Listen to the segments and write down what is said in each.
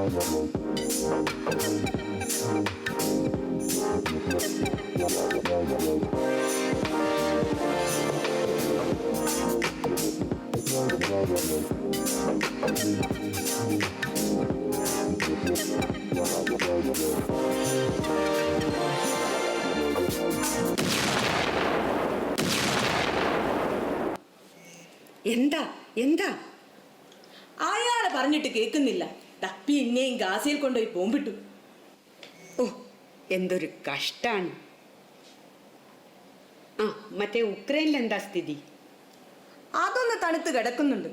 എന്താ എന്താ? അയാളെ പറഞ്ഞിട്ട് കേൾക്കുന്നില്ല. പിന്നെയും ഗാസയിൽ കൊണ്ടുപോയി ബോംബിട്ടു. ഓ, എന്തൊരു കഷ്ടാണ്. ആ, മറ്റേ ഉക്രൈനിൽ എന്താ സ്ഥിതി? അതൊന്ന് തണുത്ത് കിടക്കുന്നുണ്ട്.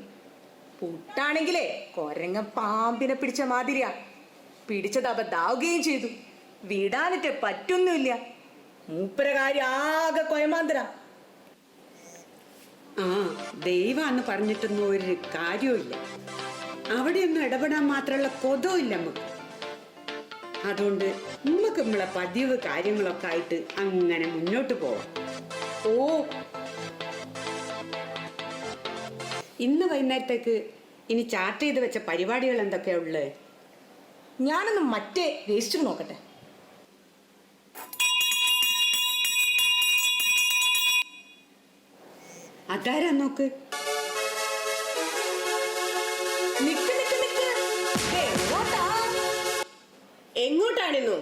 പുട്ടാണെങ്കിലേ കൊരങ്ങ പാമ്പിനെ പിടിച്ച മാതിരിയാ. പിടിച്ചത് അബദ്ധാവുകയും ചെയ്തു. വിടാനിട്ട് പറ്റൊന്നുമില്ല. മൂപ്പരകാര്യം ആകെ കൊയമാന്തര. ആ, ദൈവാന്ന് പറഞ്ഞിട്ടൊന്നും ഒരു കാര്യമില്ല. അവിടെയൊന്നും ഇടപെടാൻ മാത്രമുള്ള കൊതമില്ല നമുക്ക്. അതുകൊണ്ട് നമുക്ക് നമ്മളെ പതിവ് കാര്യങ്ങളൊക്കെ ആയിട്ട് അങ്ങനെ മുന്നോട്ട് പോവാം. ഓ, ഇന്ന് വൈകുന്നേരത്തേക്ക് ഇനി ചാർട്ട് ചെയ്ത് വെച്ച പരിപാടികൾ എന്തൊക്കെയാ ഉള്ളത്? ഞാനൊന്ന് മറ്റേ രജിസ്റ്റർ നോക്കട്ടെ. അതാരാ നോക്ക്. എങ്ങോട്ടാണെന്നോ?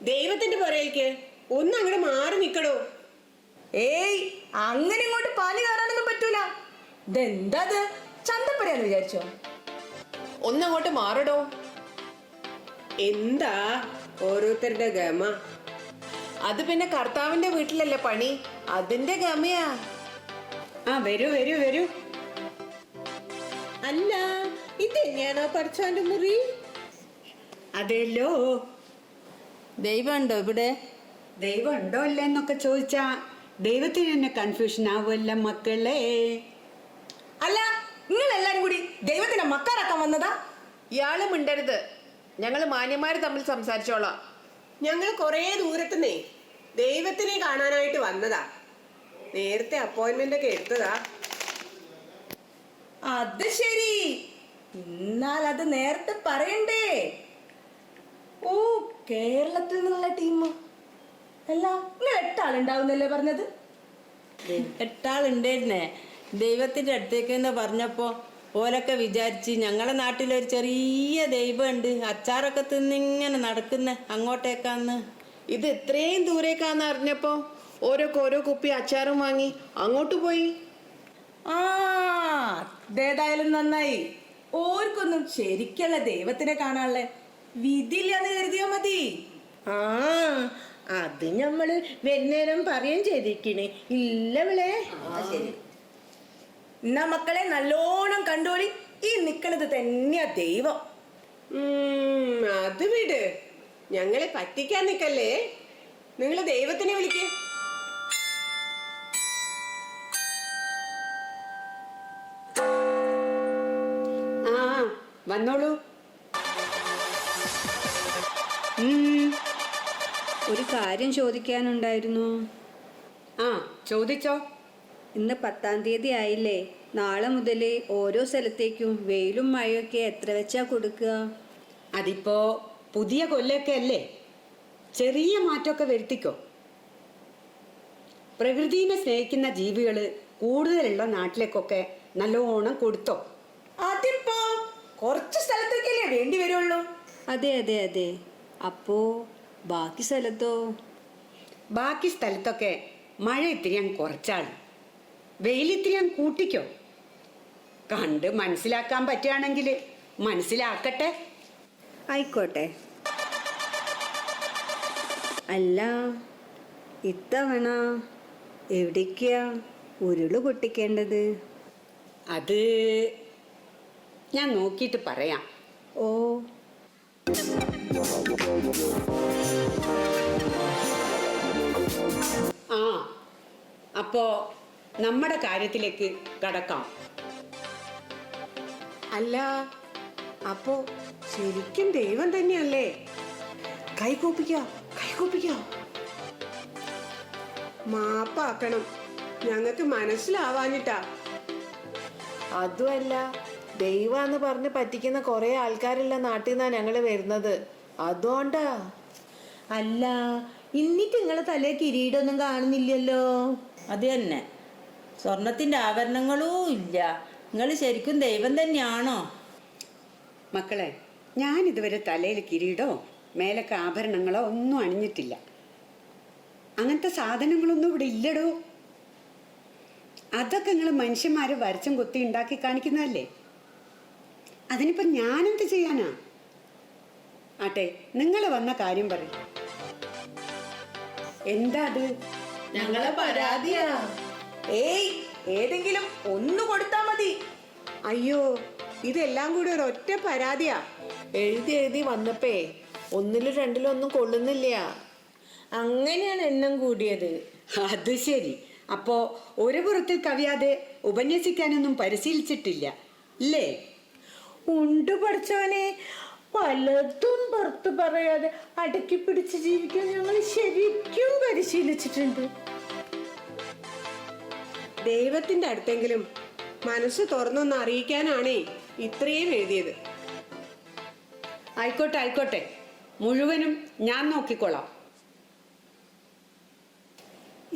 ദൈവത്തിന്റെ പുറകേക്ക് ഒന്ന് അങ്ങോട്ട് മാറി നിക്കടോ. ഏയ്, അങ്ങനെ ഇങ്ങോട്ട് പാല് കയറാനൊന്നും പറ്റൂല. ഇതെന്താ ചന്തപ്പരയാന്ന് വിചാരിച്ചോ? ഒന്നങ്ങോട്ട് മാറടോ. എന്താ ഓരോരുത്തരുടെ ഗമ? അത് പിന്നെ കർത്താവിന്റെ വീട്ടിലല്ലേ പണി, അതിന്റെ ഗമയാ. ആ, വരൂ വരൂ വരൂ. അല്ല, ഇതെന്നെയാണോ പഠിച്ചോന്റെ മുറി? അതെല്ലോ. ദൈവം ഉണ്ടോ ഇവിടെ? ദൈവം ഉണ്ടോ ഇല്ലെന്നൊക്കെ ചോദിച്ചാ ദൈവത്തിന് തന്നെ കൺഫ്യൂഷൻ ആവുമല്ല മക്കളെ. അല്ല, നിങ്ങൾ എല്ലാരും കൂടി ദൈവത്തിനെ മക്കാറാക്കാൻ വന്നതാ? ഇയാള് മിണ്ടരുത്. ഞങ്ങള് മാന്യന്മാര് തമ്മിൽ സംസാരിച്ചോളാം. ഞങ്ങൾ കൊറേ ദൂരത്തുനിന്നേ ദൈവത്തിനെ കാണാനായിട്ട് വന്നതാ. നേരത്തെ അപ്പോയിന്റ്മെന്റ് ഒക്കെ എടുത്തതാ. അത് ശരി. എന്നാൽ അത് നേരത്തെ പറയണ്ടേ? ഓ, കേരളത്തിൽ നിന്നുള്ള ടീം അല്ല, നിങ്ങൾ 8 ആളുണ്ടാവുന്നല്ലേ പറഞ്ഞത്? 8 ആളുണ്ടായിരുന്നേ. ദൈവത്തിന്റെ അടുത്തേക്ക് എന്ന് പറഞ്ഞപ്പോ ഓലൊക്കെ വിചാരിച്ച് ഞങ്ങളെ നാട്ടിലൊരു ചെറിയ ദൈവമുണ്ട്, അച്ചാറൊക്കെ തിന്നിങ്ങനെ നടക്കുന്ന അങ്ങോട്ടേക്കാന്ന്. ഇത് ഇത്രയും ദൂരേക്കാന്ന് അറിഞ്ഞപ്പോ ഓരോ കുപ്പി അച്ചാറും വാങ്ങി അങ്ങോട്ട് പോയി. ആ, അതേതായാലും നന്നായി. ഓർക്കൊന്നും ശരിക്കുള്ള ദൈവത്തിനെ കാണാനുള്ള വിധിയില്ലാന്ന് കരുതിയാ മതി. ആ, അത് ഞമ്മള് വരുന്നേരം പറയുകയും ചെയ്തിരിക്കണേ ഇല്ലവളെ. ശരി, എന്നാ മക്കളെ നല്ലോണം കണ്ടോളി. ഈ നിക്കണത് തന്നെയാ ദൈവം. അത് വിട്, ഞങ്ങളെ പറ്റിക്കാൻ നിക്കല്ലേ. നിങ്ങള് ദൈവത്തിനെ വിളിക്ക്. ആ, വന്നോളൂ. ഒരു കാര്യം ചോദിക്കാനുണ്ടായിരുന്നു. ആ, ചോദിച്ചോ. ഇന്ന് 10-ാം തീയതി ആയില്ലേ? നാളെ മുതൽ ഓരോ സ്ഥലത്തേക്കും വെയിലും മഴയൊക്കെ എത്ര വെച്ചാ കൊടുക്കുക? അതിപ്പോ പുതിയ കൊല്ലൊക്കെ അല്ലേ, ചെറിയ മാറ്റമൊക്കെ വരുത്തിക്കോ. പ്രകൃതിനെ സ്നേഹിക്കുന്ന ജീവികള് കൂടുതലുള്ള നാട്ടിലേക്കൊക്കെ നല്ലോണം കൊടുത്തോ. അതിപ്പോ കുറച്ച് സ്ഥലത്തേക്കല്ലേ വേണ്ടി വരുള്ളൂ. അതെ അതെ അതെ. അപ്പോ ബാക്കി സ്ഥലത്തോ? ബാക്കി സ്ഥലത്തൊക്കെ മഴ ഇത്തിരി ഞാൻ കുറച്ചാണ്, വെയിലിത്തിരി ഞാൻ കൂട്ടിക്കോ. കണ്ട് മനസ്സിലാക്കാൻ പറ്റുകയാണെങ്കിൽ മനസ്സിലാക്കട്ടെ. ആയിക്കോട്ടെ. അല്ല, ഇത്തവണ എവിടേക്കാ ഉരുള് പൊട്ടിക്കേണ്ടത്? അത് ഞാൻ നോക്കിയിട്ട് പറയാം. ഓ, ആ, അപ്പോ നമ്മുടെ കാര്യത്തിലേക്ക് കടക്കാം. അല്ല, അപ്പോ ശരിക്കും ദൈവം തന്നെയല്ലേ? കൈകൂപ്പിക്കോ. മാപ്പാക്കണം, ഞങ്ങൾക്ക് മനസ്സിലാവാഞ്ഞിട്ടാ. അതുമല്ല, ദൈവാന്ന് പറഞ്ഞ് പറ്റിക്കുന്ന കുറെ ആൾക്കാരുള്ള നാട്ടിൽ നിന്നാ ഞങ്ങള് വരുന്നത്. അതുകൊണ്ടാ. അല്ല, ഇന്നിട്ട് നിങ്ങളെ തലേ കിരീടൊന്നും കാണുന്നില്ലല്ലോ. അത് തന്നെ, സ്വർണത്തിന്റെ ആഭരണങ്ങളും ഇല്ല. നിങ്ങൾ ശരിക്കും ദൈവം തന്നെയാണോ? മക്കളെ, ഞാൻ ഇതുവരെ തലയിൽ കിരീടോ മേലൊക്കെ ആഭരണങ്ങളോ ഒന്നും അണിഞ്ഞിട്ടില്ല. അങ്ങനത്തെ സാധനങ്ങളൊന്നും ഇവിടെ ഇല്ലടോ. അതൊക്കെ നിങ്ങൾ മനുഷ്യന്മാര് വരച്ചും കൊത്തി ഉണ്ടാക്കി കാണിക്കുന്നതല്ലേ. അതിനിപ്പോ ഞാനെന്ത് ചെയ്യാനാ? ആട്ടെ, നിങ്ങൾ വന്ന കാര്യം പറയും. എന്താ അത്? ഞങ്ങളെ പരാതിയാ. ഏയ്, ഏതെങ്കിലും ഒന്ന് കൊടുത്താ മതി. അയ്യോ, ഇതെല്ലാം കൂടി ഒരു ഒറ്റ പരാതിയാ. എഴുതി വന്നപ്പേ ഒന്നിലും രണ്ടിലും ഒന്നും കൊള്ളുന്നില്ല. അങ്ങനെയാണ് എണ്ണം കൂടിയത്. അത് ശരി. അപ്പോ ഒരു പുറത്തിൽ കവിയാതെ ഉപന്യസിക്കാനൊന്നും പരിശീലിച്ചിട്ടില്ല അല്ലേ? ഉണ്ട് പഠിച്ചവനെ, പലതും പുറത്ത് പറയാതെ അടക്കി പിടിച്ച് ജീവിക്കാൻ ഞങ്ങൾ ശരിക്കും പരിശീലിച്ചിട്ടുണ്ട്. ദൈവത്തിന്റെ അടുത്തെങ്കിലും മനസ്സ് തുറന്നൊന്ന് അറിയിക്കാനാണേ ഇത്രയും എഴുതിയത്. ആയിക്കോട്ടെ ആയിക്കോട്ടെ, മുഴുവനും ഞാൻ നോക്കിക്കൊള്ളാം.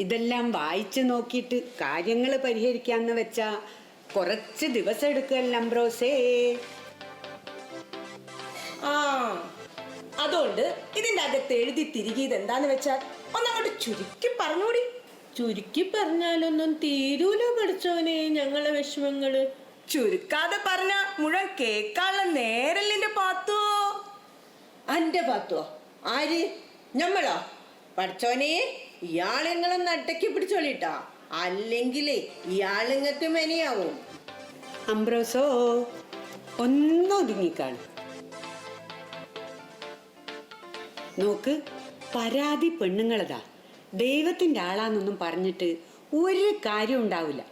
ഇതെല്ലാം വായിച്ചു നോക്കിയിട്ട് കാര്യങ്ങൾ പരിഹരിക്കാന്ന് വെച്ചാ കുറച്ച് ദിവസം എടുക്കല്ല അംബ്രോസേ. ആ, അതുകൊണ്ട് ഇതിന്റെ അകത്ത് എഴുതി തിരികിയത് എന്താന്ന് വെച്ചാൽ ഒന്നങ്ങോട്ട് ചുരുക്കി പറഞ്ഞൂടി. ചുരുക്കി പറഞ്ഞാലൊന്നും തീരൂല പഠിച്ചോനെ ഞങ്ങളെ വിഷമങ്ങള്. ചുരുക്കാതെ പറഞ്ഞ മുഴുവൻ കേക്കാനുള്ള നേരല്ലിന്റെ പാത്തോ. അന്റെ പാത്തോ? ആര്? ഞമ്മളോ? പഠിച്ചോനെ, ഇയാളെങ്ങളൊന്ന് അട്ടക്കി പിടിച്ചോളിട്ടാ, അല്ലെങ്കിലേ ഇയാളിങ്ങക്ക് മെനയാവും. അംബ്രോസോ, ഒന്നും ഒതുങ്ങിക്കാണും. നോക്ക്, പരാതി പെണ്ണുങ്ങളതാ. ദൈവത്തിന്റെ ആളാന്നൊന്നും പറഞ്ഞിട്ട് ഒരു കാര്യം ഉണ്ടാവില്ല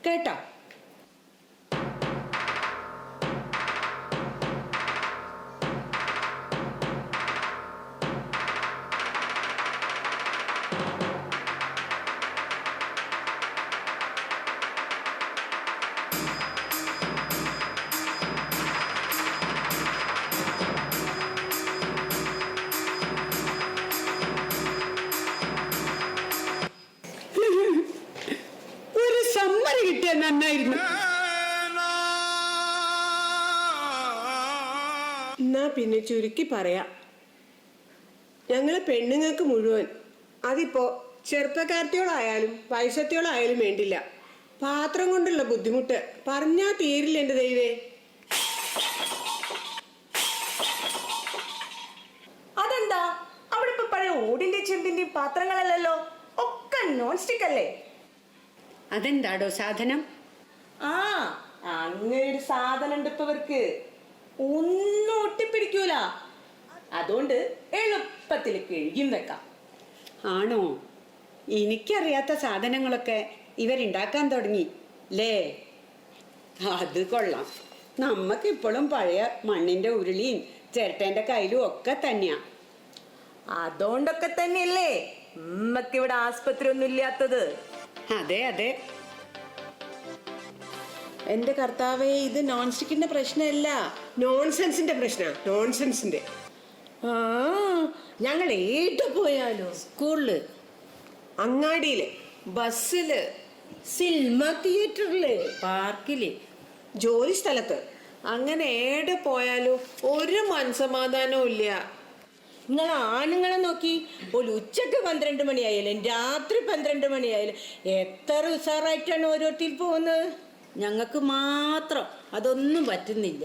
കേട്ടോ. ഒരു സമ്മതി കിട്ടിയ നന്നായിരുന്നു. എന്നാ പിന്നെ ചുരുക്കി പറയാം. ഞങ്ങളെ പെണ്ണുങ്ങൾക്ക് മുഴുവൻ, അതിപ്പോ ചെറുപ്പക്കാരത്തിയോളായാലും വയസ്സത്തിയോളായാലും വേണ്ടില്ല, പാത്രം കൊണ്ടുള്ള ബുദ്ധിമുട്ട് പറഞ്ഞാ തീരില്ല എന്റെ ദൈവേ. അതെന്താ, അവിടെ ഇപ്പൊ പഴയ ഓടിന്റെ ചെമ്പിന്റെയും പാത്രങ്ങളല്ലല്ലോ, ഒക്കെ നോൺ സ്റ്റിക് അല്ലേ? അതെന്താടോ സാധനം? ആ, അങ്ങനെ ഒരു സാധനം ഉണ്ട് ഇപ്പൊ ഇവർക്ക്. ഒന്നും ഒട്ടിപ്പിടിക്കൂല. അതുകൊണ്ട് എളുപ്പത്തിൽ കഴുകിയും വെക്കാം. ആണോ? എനിക്കറിയാത്ത സാധനങ്ങളൊക്കെ ഇവരുണ്ടാക്കാൻ തുടങ്ങി അല്ലേ? അത് കൊള്ളാം. നമ്മക്കിപ്പോഴും പഴയ മണ്ണിന്റെ ഉരുളിയും ചിരട്ടേന്റെ കയ്യിലും ഒക്കെ തന്നെയാ. അതുകൊണ്ടൊക്കെ തന്നെയല്ലേ ഉമ്മക്ക് ഇവിടെ ആസ്പത്രി ഒന്നും ഇല്ലാത്തത്. അതെ അതെ. എന്റെ കർത്താവേ, ഇത് നോൺ സ്റ്റിക്കിന്റെ പ്രശ്നമല്ല, നോൺസെൻസിന്റെ പ്രശ്ന. നോൺസെൻസിന്റെ. ആ, ഞങ്ങൾ ഏട്ട് പോയാലോ, സ്കൂളില്, അങ്ങാടിയില്, ബസ്സില്, സിനിമ തിയേറ്ററില്, പാർക്കില്, ജോലി സ്ഥലത്ത്, അങ്ങനെ ഏടെ പോയാലും ഒരു മനസമാധാനവും ഇല്ല. നിങ്ങൾ ആണുങ്ങളെ നോക്കി, ഒരു ഉച്ചക്ക് 12 മണിയായാലും രാത്രി 12 മണിയായാലും എത്ര ഉഷാറായിട്ടാണ് ഓരോരുത്തർ പോകുന്നത്. ഞങ്ങൾക്ക് മാത്രം അതൊന്നും പറ്റുന്നില്ല.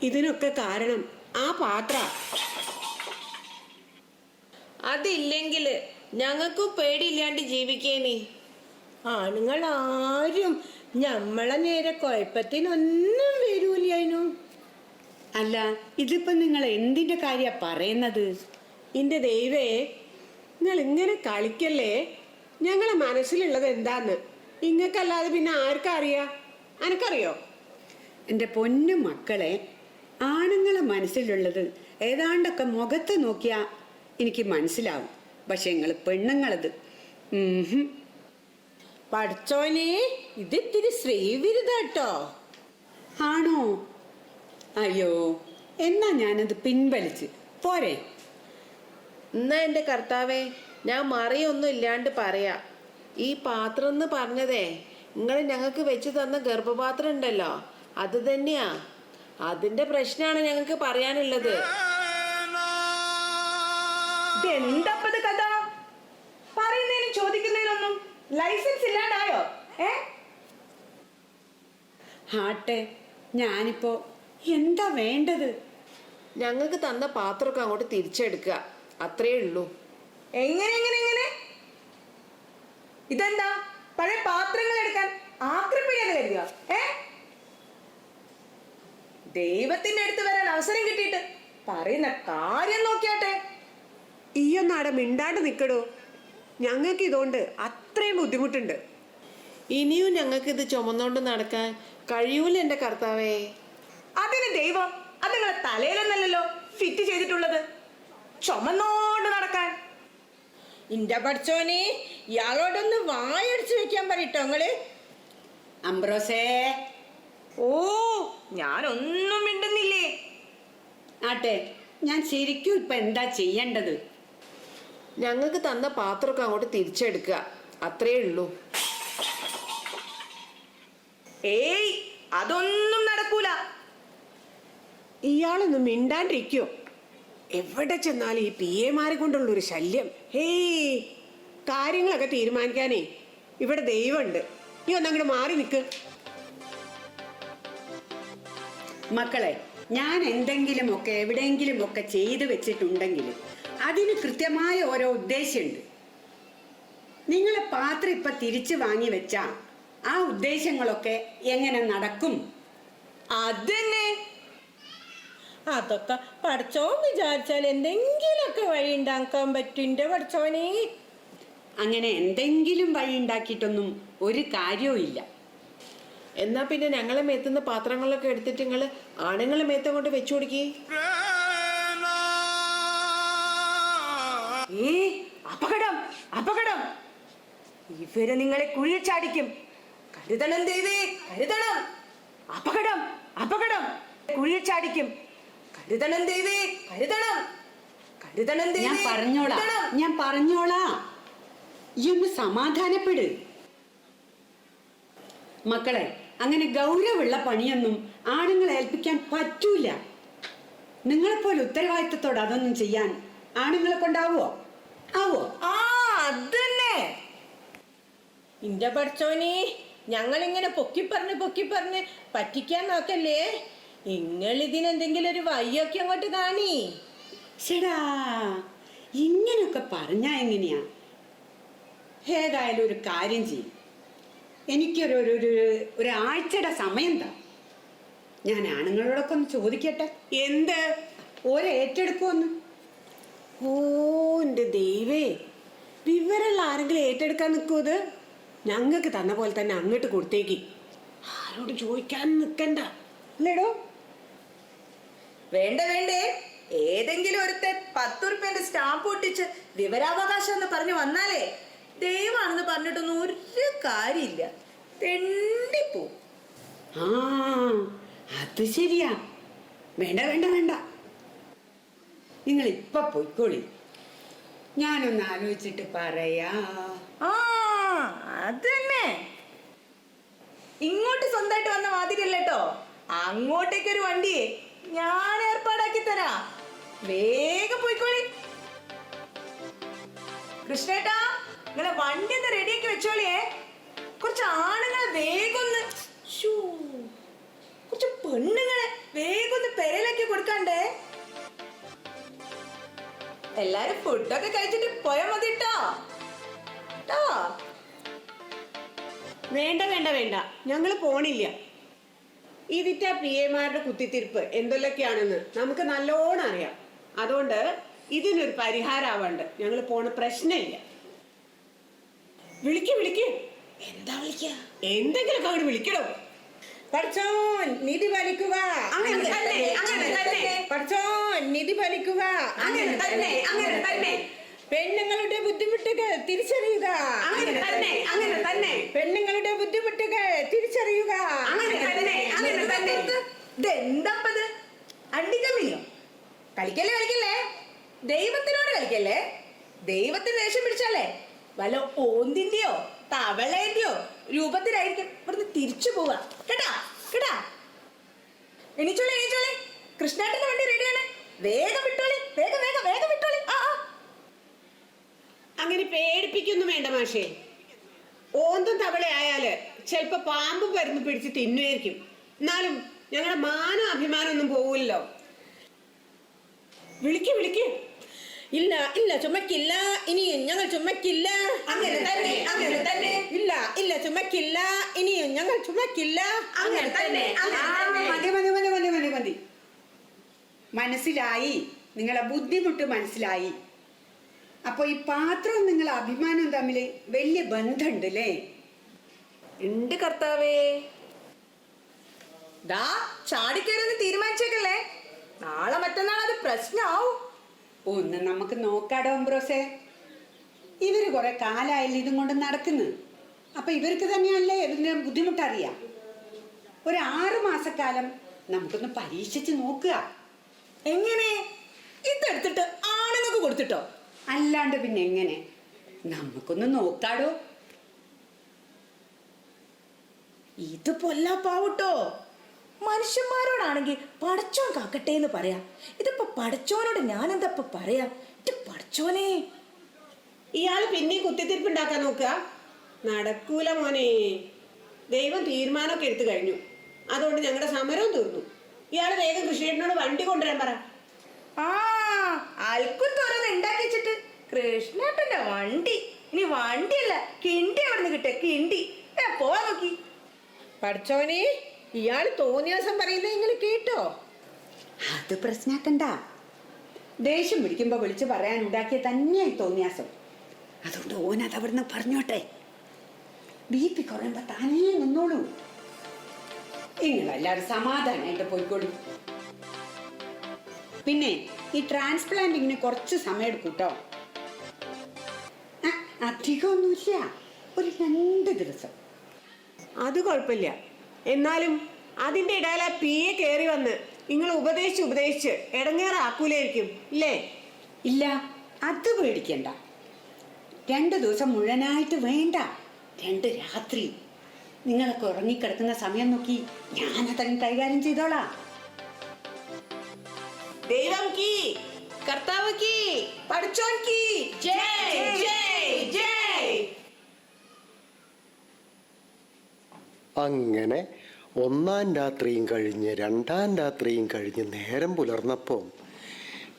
ഇതിനൊക്കെ കാരണം ആ പാത്ര. അതില്ലെങ്കിൽ ഞങ്ങൾക്കും പേടിയില്ലാണ്ട് ജീവിക്കേനി. ആണുങ്ങൾ ആരും ഞമ്മളെ നേരെ കുഴപ്പത്തിനൊന്നും വരൂലായിരുന്നു. അല്ല, ഇതിപ്പോ നിങ്ങൾ എന്തിന്റെ കാര്യ പറയുന്നത്? എന്റെ ദൈവേ, നിങ്ങൾ ഇങ്ങനെ കളിക്കല്ലേ. ഞങ്ങളെ മനസ്സിലുള്ളത് എന്താന്ന് ഇങ്ങക്കല്ലാതെ പിന്നെ ആർക്കറിയാ? അനക്കറിയോ? എൻ്റെ പൊന്നു മക്കളെ, ആണുങ്ങളെ മനസ്സിലുള്ളത് ഏതാണ്ടൊക്കെ മുഖത്ത് നോക്കിയാ എനിക്ക് മനസ്സിലാവും. പക്ഷെ നിങ്ങൾ പെണ്ണുങ്ങളത് പഠിച്ചോനെ, ഇത് ഇത്തിരി ശ്രീവിരുദാട്ടോ. ആണോ? അയ്യോ, എന്നാ ഞാനത് പിൻവലിച്ച് പോരെ. എന്നാ എൻ്റെ കർത്താവേ, ഞാൻ മറിയൊന്നും ഇല്ലാണ്ട് പറയാ. ഈ പാത്രം എന്ന് പറഞ്ഞതേ നിങ്ങൾ ഞങ്ങൾക്ക് വെച്ച് തന്ന ഗർഭപാത്രം ഉണ്ടല്ലോ, അത് തന്നെയാ. അതിന്റെ പ്രശ്നമാണ് ഞങ്ങൾക്ക് പറയാനുള്ളത്. ഇതെന്തപ്പത് കഥ? പറയുന്നതിനും ചോദിക്കുന്നതിനൊന്നും ലൈസൻസ് ഇല്ലാണ്ടായോ? ആട്ടെ, ഞാനിപ്പോ എന്താ വേണ്ടത്? ഞങ്ങൾക്ക് തന്ന പാത്രമൊക്കെ അങ്ങോട്ട് തിരിച്ചെടുക്കുക, അത്രേ ഉള്ളൂ. എങ്ങനെ? ഇതെന്താ പഴയ പാത്രങ്ങൾ എടുക്കാൻ ആക്രമിപ്പിക്കാന്ന് കരുതിയോ? ദൈവത്തിന്റെ അടുത്ത് വരാൻ അവസരം കിട്ടിയിട്ട് പറയുന്ന കാര്യം നോക്കിയാട്ടെ. ഈയൊന്നാടെ മിണ്ടാണ്ട് നിക്കടോ. ഞങ്ങൾക്ക് ഇതുകൊണ്ട് അത്രയും ബുദ്ധിമുട്ടുണ്ട്. ഇനിയും ഞങ്ങൾക്ക് ഇത് ചുമന്നോണ്ട് നടക്കാൻ കഴിയൂല എൻ്റെ കർത്താവേ. അതിന് ദൈവം അത് നിങ്ങളെ തലയിലൊന്നല്ലോ ഫിറ്റ് ചെയ്തിട്ടുള്ളത്, ചുമന്നോണ്ട് നടക്കാൻ. ഇന്റെ പഠിച്ചോനെ, ഇയാളോടൊന്ന് വായടിച്ചു വെക്കാൻ പറയട്ടോ നിങ്ങള്. അംബ്രോസേ. ഓ, ഞാനൊന്നും മിണ്ടുന്നില്ലേ. ആട്ടെ, ഞാൻ ശരിക്കും ഇപ്പൊ എന്താ ചെയ്യേണ്ടത്? ഞങ്ങൾക്ക് തന്ന പാത്രമൊക്കെ അങ്ങോട്ട് തിരിച്ചെടുക്കുക, അത്രേ ഉള്ളൂ. ഏയ്, അതൊന്നും നടക്കൂല. ഇയാളൊന്നും മിണ്ടാണ്ടിരിക്കോ? എവിടെ ചെന്നാലും ഈ PA കൊണ്ടുള്ളൊരു ശല്യം. ഹേയ്, കാര്യങ്ങളൊക്കെ തീരുമാനിക്കാനേ ഇവിടെ ദൈവമുണ്ട്. നീ ഒന്നങ്ങോട്ട് മാറി നിൽക്ക്. മക്കളെ, ഞാൻ എന്തെങ്കിലുമൊക്കെ എവിടെയെങ്കിലുമൊക്കെ ചെയ്തു വെച്ചിട്ടുണ്ടെങ്കിൽ അതിന് കൃത്യമായ ഓരോ ഉദ്ദേശമുണ്ട്. നിങ്ങളെ പാത്രം ഇപ്പൊ തിരിച്ചു വാങ്ങി വെച്ചാ ആ ഉദ്ദേശങ്ങളൊക്കെ എങ്ങനെ നടക്കും? അതന്നെ, അതൊക്കെ പഠിച്ചോൻ വിചാരിച്ചാൽ എന്തെങ്കിലുമൊക്കെ വഴി ഉണ്ടാക്കാൻ പറ്റും എന്റെ പഠിച്ചോനെ. അങ്ങനെ എന്തെങ്കിലും വഴി ഉണ്ടാക്കിയിട്ടൊന്നും ഒരു കാര്യവും ഇല്ല. എന്നാ പിന്നെ ഞങ്ങളെ മേത്തുന്ന പാത്രങ്ങളൊക്കെ എടുത്തിട്ട് നിങ്ങൾ ആണുങ്ങളെ മേത്തം കൊണ്ട് വെച്ചു കൊടുക്കി. അപകടം, അപകടം! ഇവര് നിങ്ങളെ കുഴിയിൽ ചാടിക്കും. കരുതണം ദേവേ, കരുതണം! അപകടം, അപകടം! കുഴിയിൽ ചാടിക്കും. കരുതണം ദേവേ, കരുതണം! കരുതണം ദേവേ, ഞാൻ പറഞ്ഞോളാം. ഈ ഒന്ന് സമാധാനപ്പെട്. മക്കളെ, അങ്ങനെ ഗൗരവമുള്ള പണിയൊന്നും ആണുങ്ങളെ ഏൽപ്പിക്കാൻ പറ്റൂല. നിങ്ങളെപ്പോലെ ഉത്തരവാദിത്തത്തോടെ അതൊന്നും ചെയ്യാൻ ആണുങ്ങളെ കൊണ്ടാവോ? ആവോ? അതന്നെ ഇന്റെ പഠിച്ചോനെ, ഞങ്ങളിങ്ങനെ പൊക്കി പറഞ്ഞ് പറ്റിക്കാൻ നോക്കല്ലേ. നിങ്ങൾ ഇതിനെന്തെങ്കിലും ഒരു വഴിയൊക്കെ അങ്ങോട്ട് കാണി. ശടാ, ഇങ്ങനൊക്കെ പറഞ്ഞാ എങ്ങനെയാ? ഏതായാലും ഒരു കാര്യം ചെയ്യും, ഒരാഴ്ചയുടെ സമയം താ. ഞാൻ ആണുങ്ങളോടൊക്കെ ഒന്ന് ചോദിക്കട്ടെ. എന്ത്? ഒരേറ്റെടുക്കുമെന്ന്. ഓ എൻ്റെ ദൈവേ, വിവരമുള്ള ആരെങ്കിലും ഏറ്റെടുക്കാൻ നിൽക്കുമത്? ഞങ്ങൾക്ക് തന്ന പോലെ തന്നെ അങ്ങോട്ട് കൊടുത്തേക്ക്. ആരോട് ചോദിക്കാൻ നിൽക്കണ്ട അല്ലേടോ? വേണ്ടേ, ഏതെങ്കിലും ഒരുത്തെ 10 ഉറുപ്പ്യന്റെ സ്റ്റാമ്പ് ഒട്ടിച്ച് വിവരാവകാശം എന്ന് പറഞ്ഞു വന്നാലേ ദൈവമാണെന്ന് പറഞ്ഞിട്ടൊന്നും ഒരു കാര്യമില്ല, തെണ്ടിപ്പോ. ആ, അത് ശരിയാ. വേണ്ട, നിങ്ങൾ ഇപ്പൊ പോയിക്കോളി. ഞാനൊന്ന് ആലോചിച്ചിട്ട് പറയാ. അതന്നെ, ഇങ്ങോട്ട് സ്വന്തമായിട്ട് വന്ന മാതിരിയല്ലോ, അങ്ങോട്ടേക്ക് ഒരു വണ്ടിയെ ഞാൻ ഏർപ്പാടാക്കി തരാം. വേഗം പോയിക്കോളി. കൃഷ്ണേട്ടാ, നിങ്ങളെ വണ്ടി ഒന്ന് റെഡിയാക്കി വെച്ചോളിയേ. കുറച്ച് ആണുങ്ങളെ വേഗം ഒന്ന്, കുറച്ച് പെണ്ണുങ്ങളെ വേഗം ഒന്ന് പെരയിലാക്കി കൊടുക്കണ്ടേ. എല്ലാരും ഫുഡൊക്കെ കഴിച്ചിട്ട് പോയാ മതി ട്ടോ. വേണ്ട, ഞങ്ങൾ പോണില്ല. ഇതിറ്റ PA കുത്തിത്തിരിപ്പ് എന്തൊക്കെയാണെന്ന് നമുക്ക് നല്ലോണം അറിയാം. അതുകൊണ്ട് ഇതിനൊരു പരിഹാരമാവണ്ട്. ഞങ്ങൾ പോണ പ്രശ്നമില്ല. വിളിക്ക്. എന്താ വിളിക്ക? എന്തെങ്കിലുമൊക്കെ അങ്ങോട്ട് വിളിക്കണോ? പഠിച്ചോൻ നിധി വലിക്കുക. അങ്ങനെ തന്നെ. പഠിച്ചോൻ നിധി വലിക്കുക. അങ്ങനെ തന്നെ. പെണ്ണുങ്ങളുടെ ബുദ്ധിമുട്ടുകൾ തിരിച്ചറിയുക. അങ്ങനെ തന്നെ. പെണ്ണുങ്ങളുടെ ബുദ്ധിമുട്ടുകൾ തിരിച്ചറിയുക. അങ്ങനെ തന്നെ. ഇതെന്തപ്പത്? കളിക്കല്ലേ കളിക്കല്ലേ, ദൈവത്തിനോട് കളിക്കല്ലേ. ദൈവത്തിന് ദേഷ്യം പിടിച്ചാലേ വല്ല ഓന്തിന്റെയോ തവളേന്റെയോ രൂപത്തിലായിരിക്കും ഇവിടുന്ന് തിരിച്ചു പോവാ. കേട്ടാ കേട്ടാ. എണീച്ചോളി എണീച്ചോളി, കൃഷ്ണേട്ടന്റെ വണ്ടി റെഡിയാണ്. വേഗം വിട്ടോളി, വേഗം വേഗം വേഗം വിട്ടോളി. ആ ആ. അങ്ങനെ പേടിപ്പിക്കൊന്നും വേണ്ട മാഷേ. ഓന്തും തവളയായാല് ചിലപ്പോ പാമ്പ് പരുന്ന് പിടിച്ച് തിന്നുമായിരിക്കും. എന്നാലും ഞങ്ങളുടെ മാനം അഭിമാനം ഒന്നും പോവില്ലല്ലോ. വിളിക്ക് വിളിക്ക്. ഇല്ല ഇല്ല ചുമക്കില്ല, ഇനിയും ഞങ്ങൾ ചുമക്കില്ല. അങ്ങനെ തന്നെ അങ്ങനെ തന്നെ. ഇല്ല ഇല്ല ചുമക്കില്ല, ഇനിയും ഞങ്ങൾ ചുമക്കില്ല. അങ്ങനെ തന്നെ അങ്ങനെ ആ, തന്നെ. മതി മതി മതി മതി മതി മതി. മനസ്സിലായി, നിങ്ങളെ ബുദ്ധിമുട്ട് മനസ്സിലായി. അപ്പൊ ഈ പാത്രവും നിങ്ങളെ അഭിമാനവും തമ്മിൽ വലിയ ബന്ധമുണ്ട് അല്ലേ? ഉണ്ട് കർത്താവേ. ദാ ചാടിക്കയറുന്ന് തീരുമാനിച്ചേക്കല്ലേ, നാളെ മറ്റന്നാൾ അത് പ്രശ്നമാവും. ഒന്ന് നമുക്ക് നോക്കാടോ അംബ്രോസേ. ഇവര് കുറെ കാലായില്ല ഇതും കൊണ്ട് നടക്കുന്നു. അപ്പൊ ഇവർക്ക് തന്നെയല്ലേ ഇതിന്റെ ബുദ്ധിമുട്ടറിയാം. ഒരു 6 മാസക്കാലം നമുക്കൊന്ന് പരീക്ഷിച്ച് നോക്കുക. എങ്ങനെ? ഇതെടുത്തിട്ട് ആണുങ്ങൾക്ക് കൊടുത്തിട്ടോ? അല്ലാണ്ട് പിന്നെ എങ്ങനെ? നമുക്കൊന്ന് നോക്കാടോ. ഇത് പൊല്ലാപ്പാവട്ടോ. മനുഷ്യന്മാരോടാണെങ്കിൽ പടച്ചോൻ കാക്കട്ടെ എന്ന് പറയാം. ഇതിപ്പോ പടച്ചോനോട് ഞാൻ എന്താ പറയാ? ഇത് പടച്ചോനെ. ഇയാള് പിന്നെ കുത്തിത്തിരിപ്പുണ്ടാക്കാൻ നോക്കുക. നടക്കൂല മോനെ. ദൈവം തീരുമാനമൊക്കെ എടുത്തു കഴിഞ്ഞു. അതുകൊണ്ട് ഞങ്ങളുടെ സമരവും തീർന്നു. ഇയാള് വേഗം കൃഷിയേട്ടനോട് വണ്ടി കൊണ്ടുവരാൻ പറ. ആ അൽക്കും തുറന്ന് ഉണ്ടാക്കിച്ചിട്ട് കൃഷ്ണേട്ടന്റെ വണ്ടി. ഇനി വണ്ടിയല്ല, കിണ്ടി അവിടെ കിട്ടേ, കിണ്ടി. പോവാ നോക്കി. പഠിച്ചോനെ, ഇയാള് തോന്നിയ ദിവസം പറയുന്നത് നിങ്ങൾ കേട്ടോ? അത് പ്രശ്നാക്കണ്ട. ദേഷ്യം പിടിക്കുമ്പോ വിളിച്ചു പറയാൻ ഉണ്ടാക്കിയ തന്നെയായി തോന്നിയാസം. അതുകൊണ്ട് ഓനത് അവിടുന്ന് പറഞ്ഞോട്ടെ. BP കുറയുമ്പോ താനേ നിന്നോളൂ. നിങ്ങളെല്ലാവരും സമാധാനമായിട്ട് പോയിക്കോളൂ. പിന്നെ ഈ ട്രാൻസ്പ്ലാന്റിങ്ങിന് കുറച്ച് സമയം എടുക്കും കേട്ടോ. അധികമൊന്നുമില്ല, ഒരു 2 ദിവസം. അത് കുഴപ്പമില്ല. എന്നാലും അതിന്റെ ഇടയിൽ ആ പിയെ കയറി വന്ന് നിങ്ങൾ ഉപദേശിച്ച് ഇടങ്ങേറാക്കൂലായിരിക്കും ഇല്ലേ? ഇല്ല, അത് പേടിക്കണ്ട. 2 ദിവസം മുഴുവനായിട്ട് വേണ്ട, 2 രാത്രി. നിങ്ങളൊക്കെ ഉറങ്ങിക്കിടക്കുന്ന സമയം നോക്കി ഞാനതങ്ങ് കൈകാര്യം ചെയ്തോളാം. ദൈവം കീ, കർത്താവ് കീ, പടച്ചോൻ കീ ജയ് ജയ് ജയ്. അങ്ങനെ 1-ാം രാത്രിയും കഴിഞ്ഞ് 2-ാം രാത്രിയും കഴിഞ്ഞ് നേരം പുലർന്നപ്പോൾ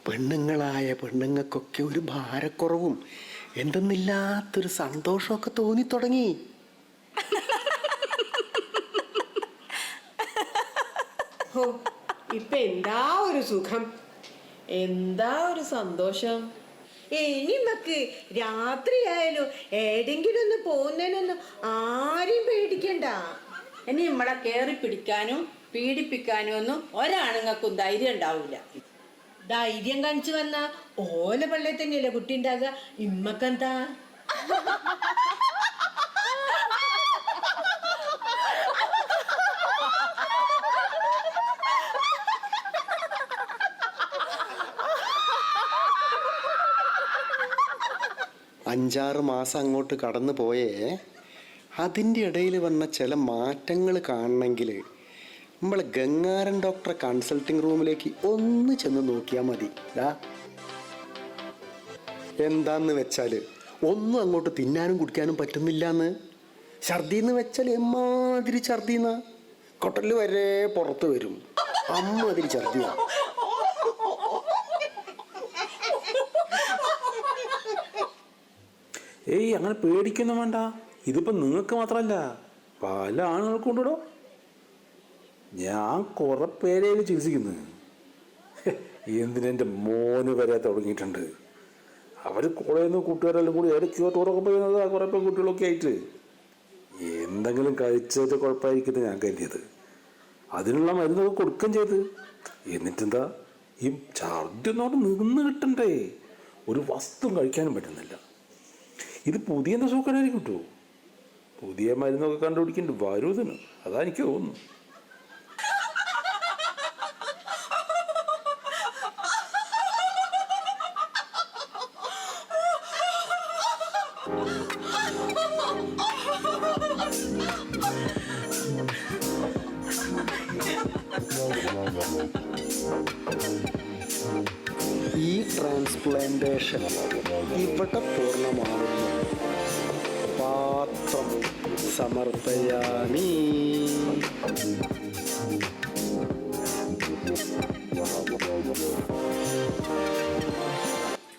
പെണ്ണുങ്ങളായ പെണ്ണുങ്ങൾക്കൊക്കെ ഒരു ഭാരക്കുറവും എന്തെന്നില്ലാത്തൊരു സന്തോഷമൊക്കെ തോന്നിത്തുടങ്ങി. ഹോ, ഇപ്പൊ എന്താ ഒരു സുഖം, എന്താ ഒരു സന്തോഷം. ഇനി നമുക്ക് രാത്രിയായാലും ഏതെങ്കിലും ഒന്ന് പോകുന്നതിനൊന്നും ആരും പേടിക്കണ്ട. ഇനി നമ്മളെ കയറി പിടിക്കാനും പീഡിപ്പിക്കാനും ഒന്നും ഒരാണുങ്ങൾക്കും ധൈര്യം ഉണ്ടാവില്ല. ധൈര്യം കാണിച്ചു വന്ന ഓല പള്ളി തന്നെയല്ലേ കുട്ടി ഉണ്ടാകുക. ഇമ്മക്കെന്താ? അഞ്ചാറ് മാസം അങ്ങോട്ട് കടന്നു പോയേ. അതിൻ്റെ ഇടയിൽ വന്ന ചില മാറ്റങ്ങൾ കാണണമെങ്കിൽ നമ്മൾ ഗംഗാരൻ ഡോക്ടറെ കൺസൾട്ടിങ് റൂമിലേക്ക് ഒന്ന് ചെന്ന് നോക്കിയാൽ മതി. എന്താന്ന് വെച്ചാൽ ഒന്നും അങ്ങോട്ട് തിന്നാനും കുടിക്കാനും പറ്റുന്നില്ല എന്ന്. ഛർദി എന്ന് വെച്ചാൽ എമ്മാതിരി ഛർദിന്ന കൊട്ടല് വരെ പുറത്ത് വരും. അമ്മാതിരി ഛർദിയാ. ഏയ് അങ്ങനെ പേടിക്കൊന്നും വേണ്ട. ഇതിപ്പോൾ നിങ്ങൾക്ക് മാത്രമല്ല, പല ആണുങ്ങൾക്കും ഉണ്ടോ. ഞാൻ കുറെ പേരെയിൽ ചികിത്സിക്കുന്നു. എന്തിനെൻ്റെ മോന് വരെ തുടങ്ങിയിട്ടുണ്ട്. അവർ കോളേജിൽ നിന്ന് കൂട്ടുകാരെല്ലാം കൂടി ഇടയ്ക്കോ ടൂറൊക്കെ പോകുന്നത് കുറേ പെൺകുട്ടികളൊക്കെ ആയിട്ട്. എന്തെങ്കിലും കഴിച്ചത് കുഴപ്പമായിരിക്കുന്നത് ഞാൻ കരുതിയത്. അതിനുള്ള മരുന്നൊക്കെ കൊടുക്കുകയും ചെയ്ത്. എന്നിട്ടെന്താ ഈ ഛർദി ഒന്നോട്ട് നിന്ന് കിട്ടണ്ടേ. ഒരു വസ്തു കഴിക്കാനും പറ്റുന്നില്ല. ഇത് പുതിയ എന്താ സൂക്കനായിരിക്കും കിട്ടുമോ? പുതിയ മരുന്നൊക്കെ കണ്ടുപിടിക്കേണ്ടി വരും ഇതിന്. അതാ എനിക്ക് തോന്നുന്നു. ഈ ട്രാൻസ്പ്ലാന്റേഷൻ ഇവിടെ പൂർണ്ണമാകുന്നു. പാത്രം സമർപ്പയാമി.